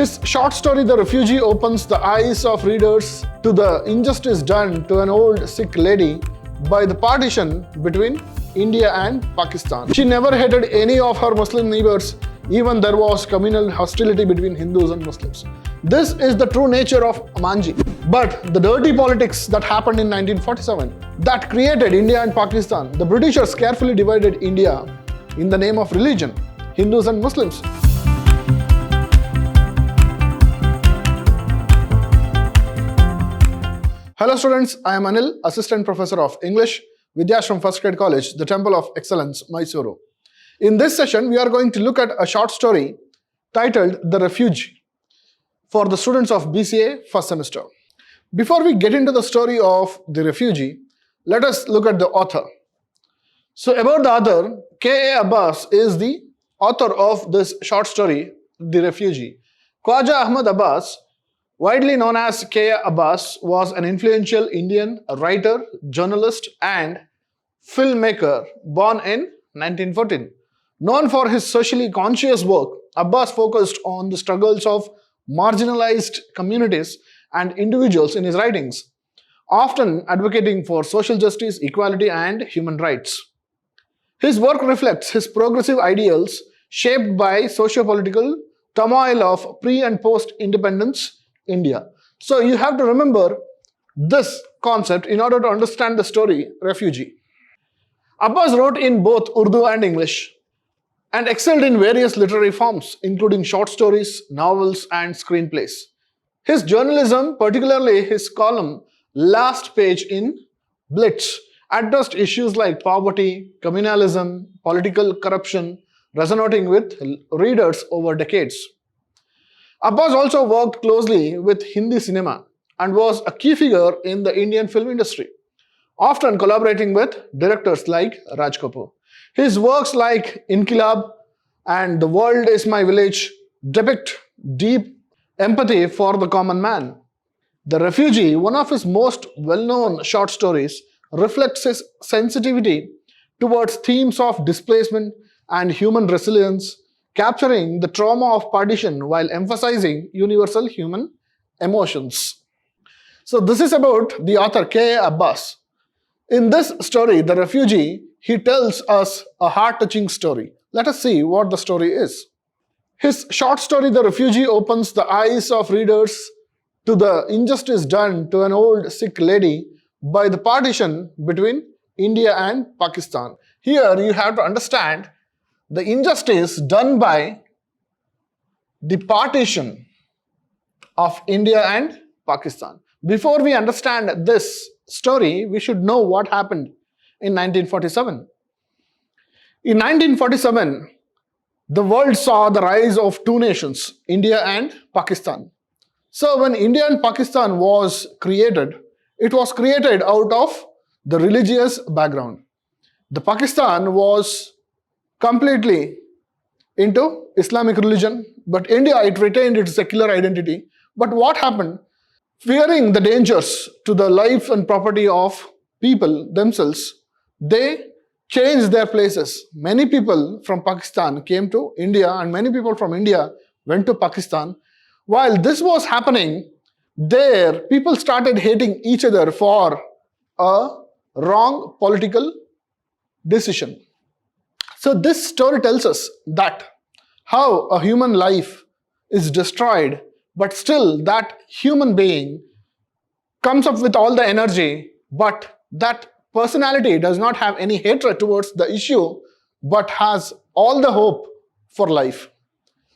His short story, The Refugee, opens the eyes of readers to the injustice done to an old sick lady by the partition between India and Pakistan. She never hated any of her Muslim neighbors, even there was communal hostility between Hindus and Muslims. This is the true nature of Manji. But the dirty politics that happened in 1947, that created India and Pakistan, the Britishers carefully divided India in the name of religion, Hindus and Muslims. Hello students, I am Anil, Assistant Professor of English, Vidhyaashram First Grade College, the Temple of Excellence, MYSURU. In this session, we are going to look at a short story titled The Refugee for the students of BCA first semester. Before we get into the story of The Refugee, let us look at the author. So about the author, K.A. Abbas is the author of this short story, The Refugee. Khwaja Ahmad Abbas, widely known as K.A. Abbas, was an influential Indian writer, journalist and filmmaker born in 1914. Known for his socially conscious work, Abbas focused on the struggles of marginalized communities and individuals in his writings, often advocating for social justice, equality and human rights. His work reflects his progressive ideals shaped by socio-political turmoil of pre- and post-independence India. So you have to remember this concept in order to understand the story Refugee. Abbas wrote in both Urdu and English and excelled in various literary forms, including short stories, novels, and screenplays. His journalism, particularly his column Last Page in Blitz, addressed issues like poverty, communalism, political corruption, resonating with readers over decades. Abbas also worked closely with Hindi cinema and was a key figure in the Indian film industry, often collaborating with directors like Raj Kapoor. His works like Inqilab and The World is My Village depict deep empathy for the common man. The Refugee, one of his most well-known short stories, reflects his sensitivity towards themes of displacement and human resilience, capturing the trauma of partition while emphasizing universal human emotions. So this is about the author K.A. Abbas. In this story, The Refugee, he tells us a heart-touching story. Let us see what the story is. His short story, The Refugee, opens the eyes of readers to the injustice done to an old sick lady by the partition between India and Pakistan. Here you have to understand the injustice done by the partition of India and Pakistan. Before we understand this story, we should know what happened in 1947. In 1947, the world saw the rise of two nations, India and Pakistan. So when India and Pakistan was created, it was created out of the religious background. The Pakistan was completely into Islamic religion, but India, it retained its secular identity. But what happened? Fearing the dangers to the life and property of people themselves, they changed their places. Many people from Pakistan came to India and many people from India went to Pakistan. While this was happening, there people started hating each other for a wrong political decision. So this story tells us that how a human life is destroyed, but still that human being comes up with all the energy, but that personality does not have any hatred towards the issue, but has all the hope for life.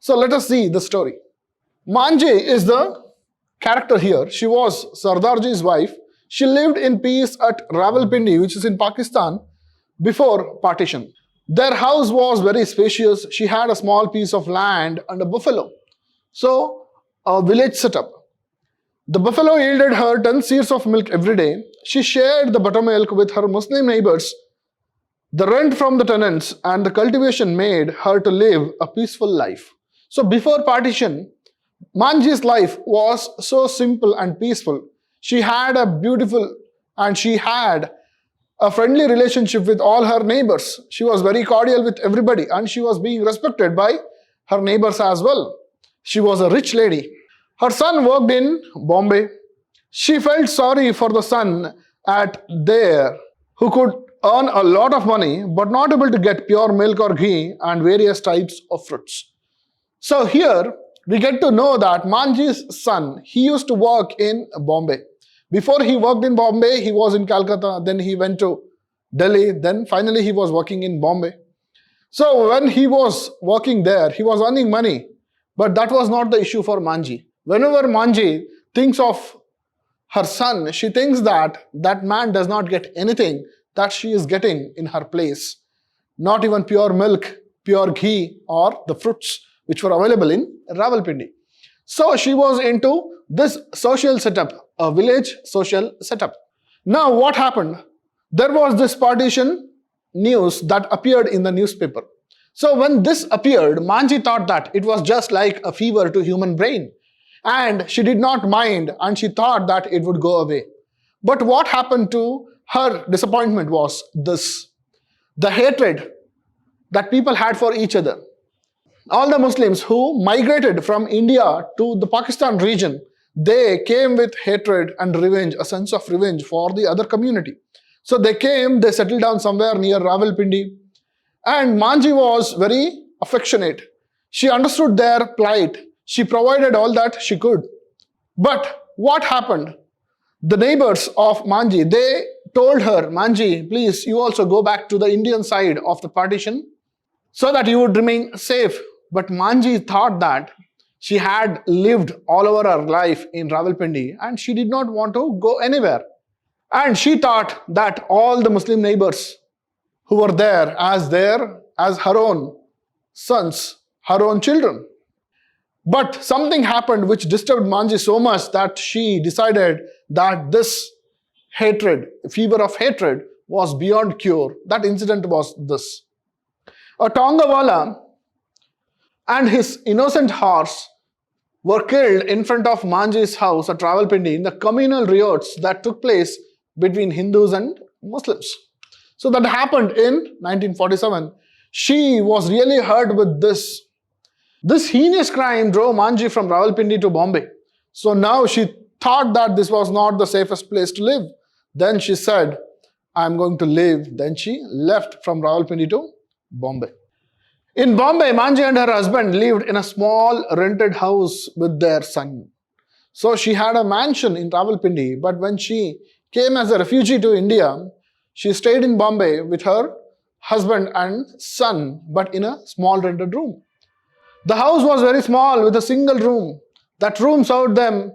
So let us see the story. Manji is the character here. She was Sardarji's wife. She lived in peace at Rawalpindi, which is in Pakistan, before partition. Their house was very spacious. She had a small piece of land and a buffalo. So, a village setup. The buffalo yielded her 10 seers of milk every day. She shared the buttermilk with her Muslim neighbors. The rent from the tenants and the cultivation made her to live a peaceful life. So before partition, Manji's life was so simple and peaceful. She had a beautiful and she had a friendly relationship with all her neighbors. She was very cordial with everybody and she was being respected by her neighbors as well. She was a rich lady. Her son worked in Bombay. She felt sorry for the son at there who could earn a lot of money but not able to get pure milk or ghee and various types of fruits. So here we get to know that Manji's son, he used to work in Bombay. Before he worked in Bombay, he was in Calcutta, then he went to Delhi, then finally he was working in Bombay. So when he was working there, he was earning money, but that was not the issue for Manji. Whenever Manji thinks of her son, she thinks that that man does not get anything that she is getting in her place. Not even pure milk, pure ghee, or the fruits which were available in Rawalpindi. So she was into this social setup, a village social setup. Now what happened? There was this partition news that appeared in the newspaper. So when this appeared, Manji thought that it was just like a fever to human brain. And she did not mind and she thought that it would go away. But what happened to her disappointment was this: the hatred that people had for each other. All the Muslims who migrated from India to the Pakistan region, they came with hatred and revenge, a sense of revenge for the other community. So they came, they settled down somewhere near Rawalpindi. And Manji was very affectionate. She understood their plight. She provided all that she could. But what happened? The neighbors of Manji, they told her, Manji, please, you also go back to the Indian side of the partition so that you would remain safe. But Manji thought that she had lived all over her life in Rawalpindi and she did not want to go anywhere. And she thought that all the Muslim neighbors who were there as her own sons, her own children. But something happened which disturbed Manji so much that she decided that this hatred, fever of hatred, was beyond cure. That incident was this. A Tongawala and his innocent horse were killed in front of Manji's house at Rawalpindi in the communal riots that took place between Hindus and Muslims. So that happened in 1947. She was really hurt with this. This heinous crime drove Manji from Rawalpindi to Bombay. So now she thought that this was not the safest place to live. Then she said, I'm going to live. Then she left from Rawalpindi to Bombay. In Bombay, Manji and her husband lived in a small rented house with their son. So she had a mansion in Rawalpindi, but when she came as a refugee to India, she stayed in Bombay with her husband and son, but in a small rented room. The house was very small with a single room. That room served them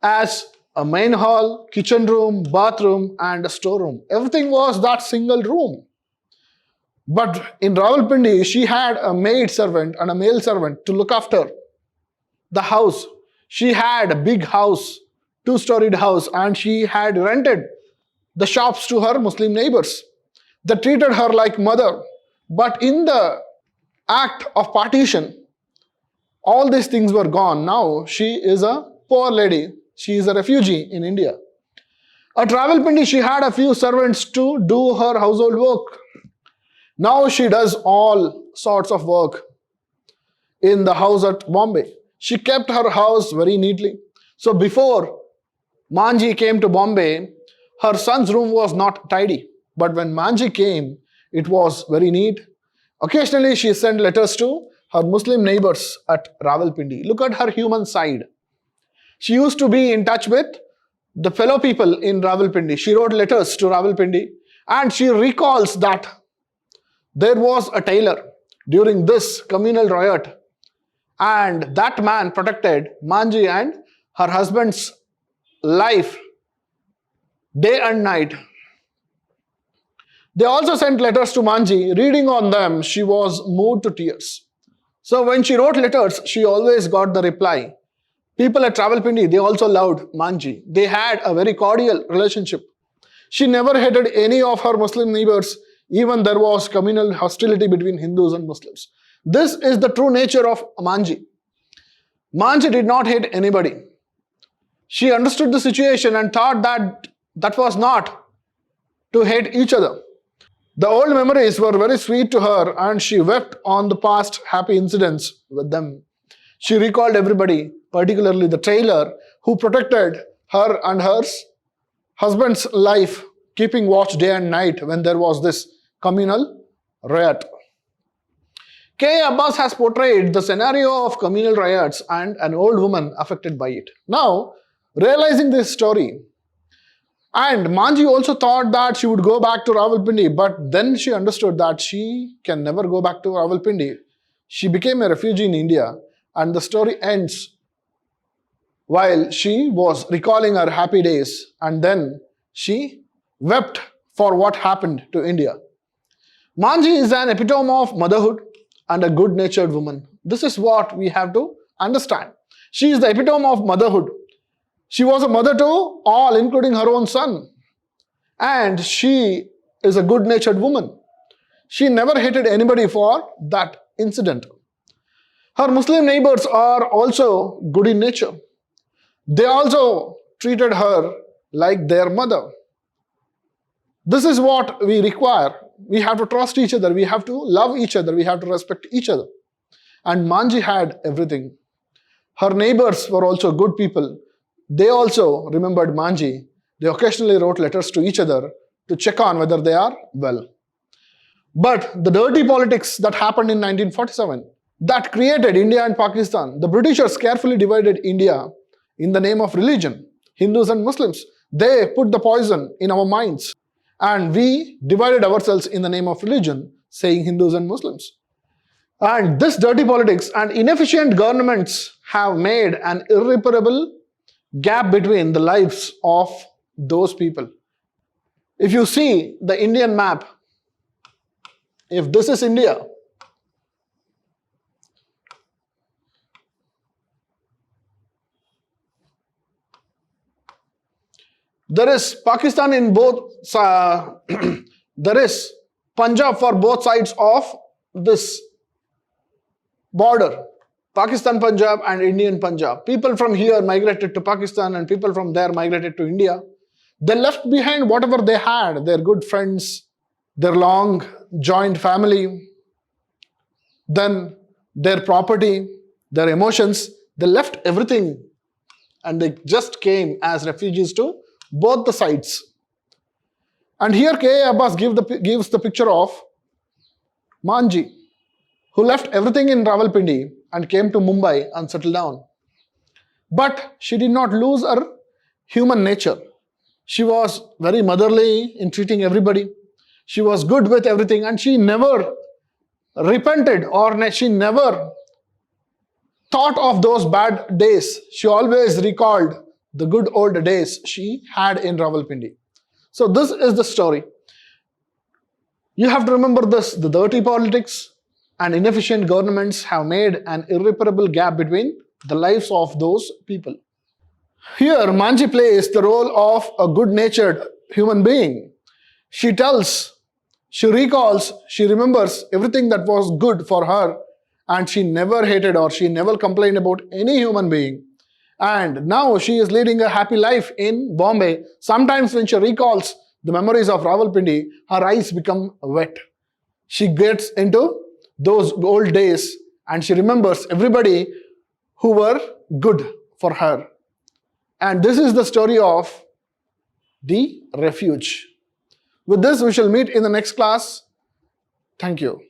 as a main hall, kitchen room, bathroom, and a storeroom. Everything was that single room. But in Rawalpindi, she had a maid servant and a male servant to look after the house. She had a big house, two-storied house, and she had rented the shops to her Muslim neighbors. They treated her like mother. But in the act of partition, all these things were gone. Now she is a poor lady. She is a refugee in India. At Rawalpindi, she had a few servants to do her household work. Now she does all sorts of work in the house at Bombay. She kept her house very neatly. So before Manji came to Bombay, her son's room was not tidy. But when Manji came, it was very neat. Occasionally, she sent letters to her Muslim neighbors at Rawalpindi. Look at her human side. She used to be in touch with the fellow people in Rawalpindi. She wrote letters to Rawalpindi, and she recalls that there was a tailor during this communal riot, and that man protected Manji and her husband's life day and night. They also sent letters to Manji. Reading on them, she was moved to tears. So when she wrote letters, she always got the reply. People at Rawalpindi, they also loved Manji. They had a very cordial relationship. She never hated any of her Muslim neighbors. Even there was communal hostility between Hindus and Muslims. This is the true nature of Manji. Manji did not hate anybody. She understood the situation and thought that that was not to hate each other. The old memories were very sweet to her and she wept on the past happy incidents with them. She recalled everybody, particularly the tailor who protected her and her husband's life, keeping watch day and night when there was this communal riot. K. Abbas has portrayed the scenario of communal riots and an old woman affected by it. Now, realizing this story, and Manji also thought that she would go back to Rawalpindi, but then she understood that she can never go back to Rawalpindi. She became a refugee in India, and the story ends while she was recalling her happy days, and then she wept for what happened to India. Manji is an epitome of motherhood and a good-natured woman. This is what we have to understand. She is the epitome of motherhood. She was a mother to all, including her own son. And she is a good-natured woman. She never hated anybody for that incident. Her Muslim neighbors are also good in nature. They also treated her like their mother. This is what we require. We have to trust each other. We have to love each other. We have to respect each other. And Manji had everything. Her neighbors were also good people. They also remembered Manji. They occasionally wrote letters to each other to check on whether they are well. But the dirty politics that happened in 1947, that created India and Pakistan, the Britishers carefully divided India in the name of religion, Hindus and Muslims. They put the poison in our minds. And we divided ourselves in the name of religion, saying Hindus and Muslims. And this dirty politics and inefficient governments have made an irreparable gap between the lives of those people. If you see the Indian map, if this is India, there is Pakistan in both, there is Punjab for both sides of this border. Pakistan Punjab and Indian Punjab. People from here migrated to Pakistan and people from there migrated to India. They left behind whatever they had, their good friends, their long joint family, then their property, their emotions. They left everything and they just came as refugees to both the sides. And here K. Abbas gives the picture of Manji, who left everything in Rawalpindi and came to Mumbai and settled down. But she did not lose her human nature. She was very motherly in treating everybody. She was good with everything and she never repented or she never thought of those bad days. She always recalled the good old days she had in Rawalpindi. So this is the story. You have to remember this, the dirty politics and inefficient governments have made an irreparable gap between the lives of those people. Here, Manji plays the role of a good-natured human being. She tells, she recalls, she remembers everything that was good for her and she never hated or she never complained about any human being. And now she is leading a happy life in Bombay. Sometimes when she recalls the memories of Rawalpindi, her eyes become wet. She gets into those old days and she remembers everybody who were good for her. And this is the story of the refuge. With this, we shall meet in the next class. Thank you.